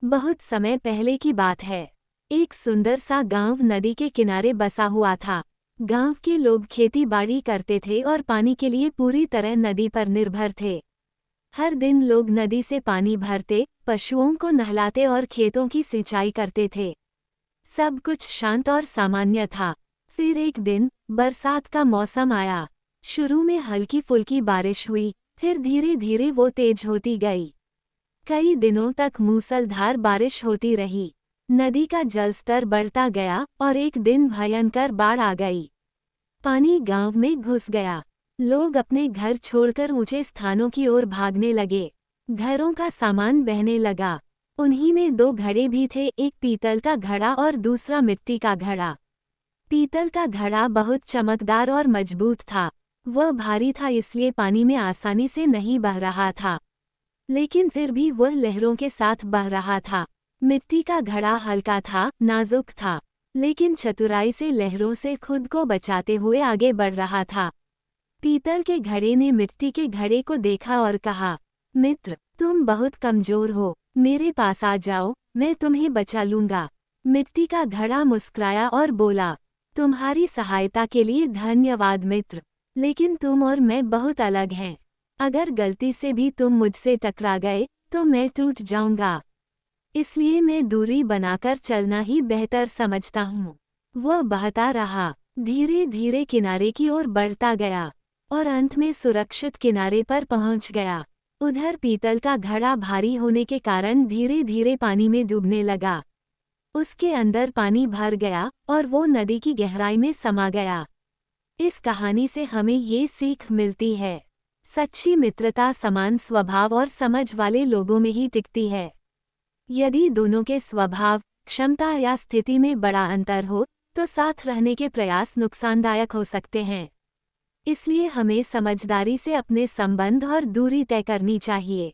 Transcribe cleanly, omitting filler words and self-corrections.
बहुत समय पहले की बात है। एक सुंदर सा गांव नदी के किनारे बसा हुआ था। गांव के लोग खेती बाड़ी करते थे और पानी के लिए पूरी तरह नदी पर निर्भर थे। हर दिन लोग नदी से पानी भरते, पशुओं को नहलाते और खेतों की सिंचाई करते थे। सब कुछ शांत और सामान्य था। फिर एक दिन बरसात का मौसम आया। शुरू में हल्की फुल्की बारिश हुई, फिर धीरे धीरे वो तेज होती गई। कई दिनों तक मूसलधार बारिश होती रही। नदी का जलस्तर बढ़ता गया और एक दिन भयंकर बाढ़ आ गई। पानी गांव में घुस गया। लोग अपने घर छोड़कर ऊंचे स्थानों की ओर भागने लगे। घरों का सामान बहने लगा। उन्हीं में दो घड़े भी थे, एक पीतल का घड़ा और दूसरा मिट्टी का घड़ा। पीतल का घड़ा बहुत चमकदार और मजबूत था। वह भारी था, इसलिए पानी में आसानी से नहीं बह रहा था, लेकिन फिर भी वह लहरों के साथ बह रहा था। मिट्टी का घड़ा हल्का था, नाजुक था, लेकिन चतुराई से लहरों से खुद को बचाते हुए आगे बढ़ रहा था। पीतल के घड़े ने मिट्टी के घड़े को देखा और कहा, मित्र, तुम बहुत कमजोर हो, मेरे पास आ जाओ, मैं तुम्हें बचा लूंगा। मिट्टी का घड़ा मुस्कुराया और बोला, तुम्हारी सहायता के लिए धन्यवाद मित्र, लेकिन तुम और मैं बहुत अलग हैं। अगर गलती से भी तुम मुझसे टकरा गए तो मैं टूट जाऊंगा, इसलिए मैं दूरी बनाकर चलना ही बेहतर समझता हूँ। वह बहता रहा, धीरे धीरे किनारे की ओर बढ़ता गया और अंत में सुरक्षित किनारे पर पहुँच गया। उधर पीतल का घड़ा भारी होने के कारण धीरे धीरे पानी में डूबने लगा। उसके अंदर पानी भर गया और वो नदी की गहराई में समा गया। इस कहानी से हमें ये सीख मिलती है, सच्ची मित्रता समान स्वभाव और समझ वाले लोगों में ही टिकती है। यदि दोनों के स्वभाव, क्षमता या स्थिति में बड़ा अंतर हो तो साथ रहने के प्रयास नुकसानदायक हो सकते हैं। इसलिए हमें समझदारी से अपने संबंध और दूरी तय करनी चाहिए।